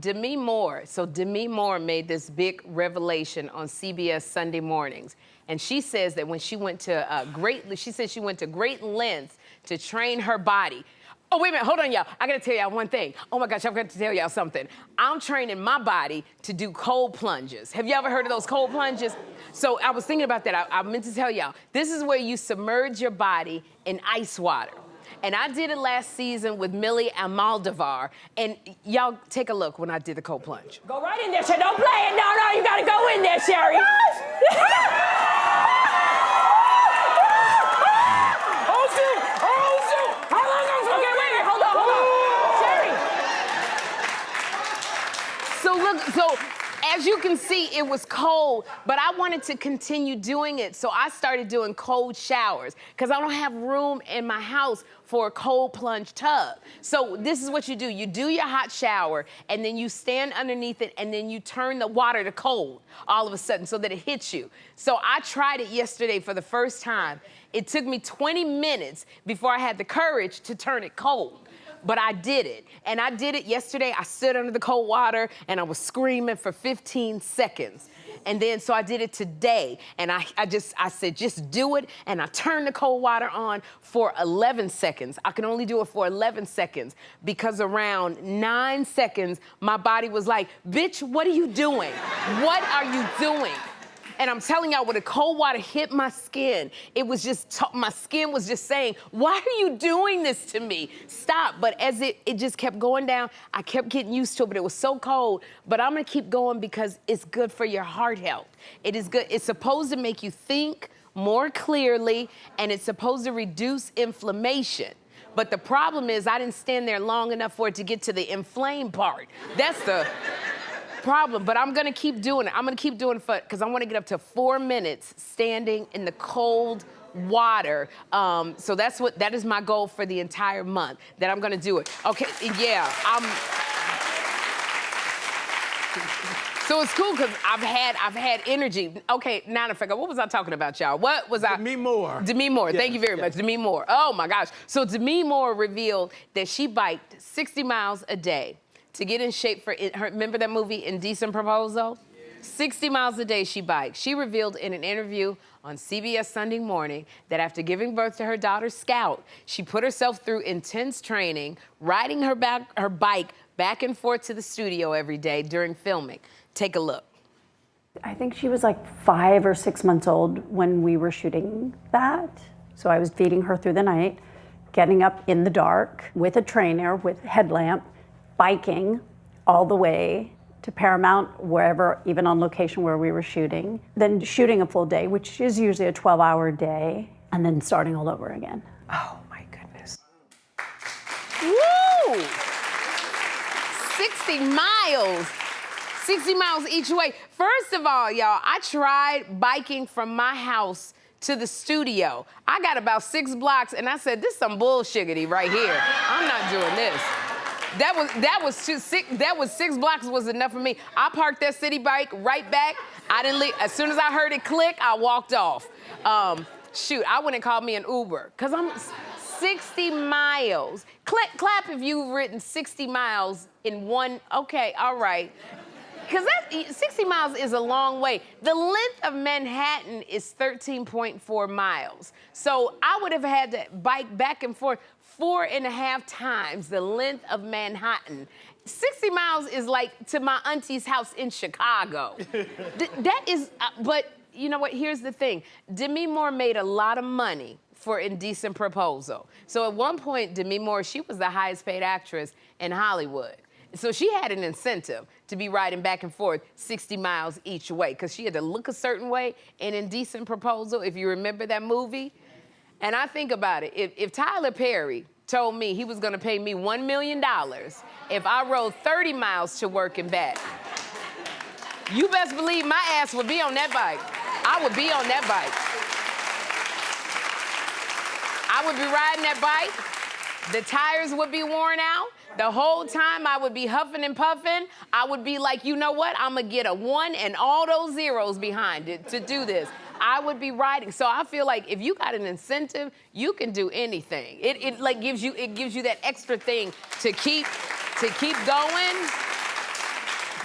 Demi Moore. So Demi Moore made this big revelation on CBS Sunday mornings. And she says that when she went to she went to great lengths to train her body. Oh, wait a minute, hold on, y'all. I gotta tell y'all one thing. Oh my gosh, I've got to tell y'all something. I'm training my body to do cold plunges. Have you ever heard of those cold plunges? So I was thinking about that. I meant to tell y'all, this is where you submerge your body in ice water. And I did it last season with Millie Almodovar. And y'all take a look when I did the cold plunge. Go right in there, Sherri. Don't play it. No, you gotta go in there, Sherri. So as you can see, it was cold, but I wanted to continue doing it. So I started doing cold showers because I don't have room in my house for a cold plunge tub. So this is what you do. You do your hot shower, and then you stand underneath it, and then you turn the water to cold all of a sudden so that it hits you. So I tried it yesterday for the first time. It took me 20 minutes before I had the courage to turn it cold. But I did it. And I did it yesterday. I stood under the cold water and I was screaming for 15 seconds. And then, so I did it today. And I said, just do it. And I turned the cold water on for 11 seconds. I can only do it for 11 seconds because around 9 seconds, my body was like, bitch, what are you doing? What are you doing? And I'm telling y'all, when the cold water hit my skin, it was just, my skin was just saying, why are you doing this to me? Stop. But as it just kept going down, I kept getting used to it, but it was so cold. But I'm gonna keep going because it's good for your heart health. It is good. It's supposed to make you think more clearly, and it's supposed to reduce inflammation. But the problem is I didn't stand there long enough for it to get to the inflamed part. That's the problem, but I'm gonna keep doing it. I'm gonna keep doing it because I wanna get up to 4 minutes standing in the cold water. So that is my goal for the entire month, that I'm gonna do it. Okay, yeah, so it's cool because I've had energy. Okay, now I forgot, what was I talking about, y'all? What was I? Demi Moore. Demi Moore, yes, thank you very much, Demi Moore. Oh my gosh. So Demi Moore revealed that she biked 60 miles a day to get in shape for her. Remember that movie, Indecent Proposal? Yeah. 60 miles a day she biked. She revealed in an interview on CBS Sunday Morning that after giving birth to her daughter, Scout, she put herself through intense training, riding her bike back and forth to the studio every day during filming. Take a look. I think she was like 5 or 6 months old when we were shooting that. So I was feeding her through the night, getting up in the dark with a trainer, with a headlamp, biking all the way to Paramount, wherever, even on location where we were shooting, then shooting a full day, which is usually a 12-hour day, and then starting all over again. Oh my goodness. Woo! 60 miles. 60 miles each way. First of all, y'all, I tried biking from my house to the studio. I got about 6 blocks, and I said, this is some bullshiggity right here. I'm not doing this. That was 6 blocks was enough for me. I parked that city bike right back. I didn't leave. As soon as I heard it click, I walked off. Shoot, I went and called me an Uber, because I'm 60 miles. Clap if you've ridden 60 miles in one, okay, all right. Because 60 miles is a long way. The length of Manhattan is 13.4 miles. So I would have had to bike back and forth 4.5 times the length of Manhattan. 60 miles is like to my auntie's house in Chicago. That is, but you know what, here's the thing. Demi Moore made a lot of money for Indecent Proposal. So at one point, Demi Moore, she was the highest paid actress in Hollywood. So she had an incentive to be riding back and forth 60 miles each way, because she had to look a certain way in Indecent Proposal, if you remember that movie. And I think about it, if Tyler Perry told me he was gonna pay me $1 million if I rode 30 miles to work and back, you best believe my ass would be on that bike. I would be on that bike. I would be riding that bike. The tires would be worn out. The whole time I would be huffing and puffing. I would be like, you know what? I'm gonna get a 1 and all those zeros behind it to do this. I would be riding. So I feel like if you got an incentive, you can do anything. It gives you that extra thing to keep going.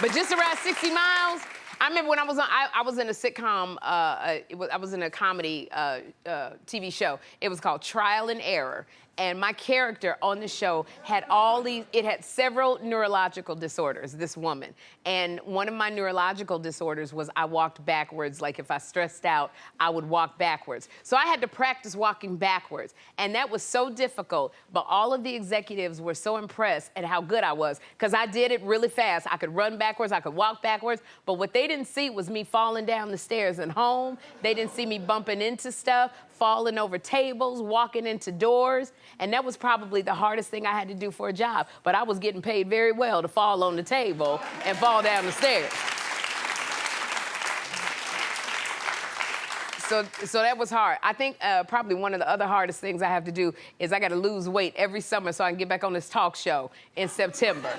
But just around 60 miles, I remember when I was on, I was in a sitcom, I was in a comedy TV show. It was called Trial and Error. And my character on the show had it had several neurological disorders, this woman. And one of my neurological disorders was I walked backwards. Like if I stressed out, I would walk backwards. So I had to practice walking backwards. And that was so difficult, but all of the executives were so impressed at how good I was, because I did it really fast. I could run backwards, I could walk backwards, but what they didn't see was me falling down the stairs at home. They didn't see me bumping into stuff, falling over tables, walking into doors. And that was probably the hardest thing I had to do for a job. But I was getting paid very well to fall on the table and fall down the stairs. So that was hard. I think probably one of the other hardest things I have to do is I got to lose weight every summer so I can get back on this talk show in September.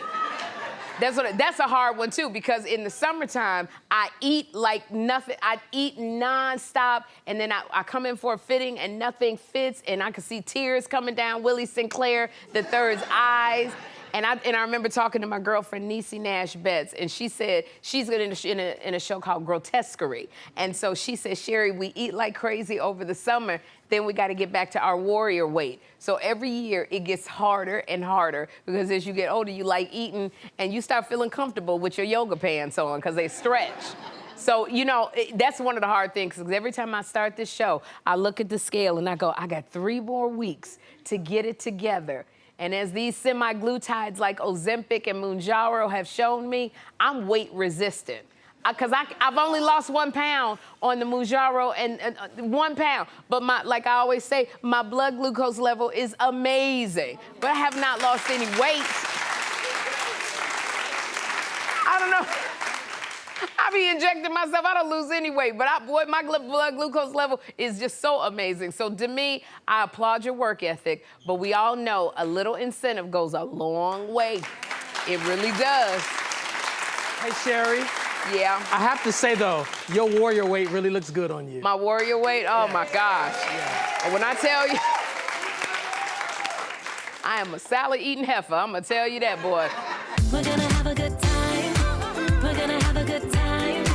That's a hard one, too, because in the summertime, I eat like nothing. I eat nonstop, and then I come in for a fitting, and nothing fits, and I can see tears coming down Willie Sinclair III's eyes. And I remember talking to my girlfriend, Niecy Nash Betts, and she said she's in a show called Grotesquerie. And so she said, Sherri, we eat like crazy over the summer, then we got to get back to our warrior weight. So every year it gets harder and harder, because as you get older, you like eating and you start feeling comfortable with your yoga pants on because they stretch. So, you know, that's one of the hard things, because every time I start this show, I look at the scale and I go, I got 3 more weeks to get it together. And as these semi-glutides like Ozempic and Mounjaro have shown me, I'm weight resistant. Because I've only lost 1 pound on the Mounjaro, and 1 pound. But like I always say, my blood glucose level is amazing. But I have not lost any weight. I don't know. I be injecting myself, I don't lose any weight, but boy, my blood glucose level is just so amazing. So Demi, I applaud your work ethic, but we all know a little incentive goes a long way. It really does. Hey, Sherri. Yeah. I have to say, though, your warrior weight really looks good on you. My warrior weight? Oh, my gosh. Yeah. And when I tell you, I am a salad-eating heifer, I'm gonna tell you that, boy. We're gonna have a good time. We're gonna have a good time.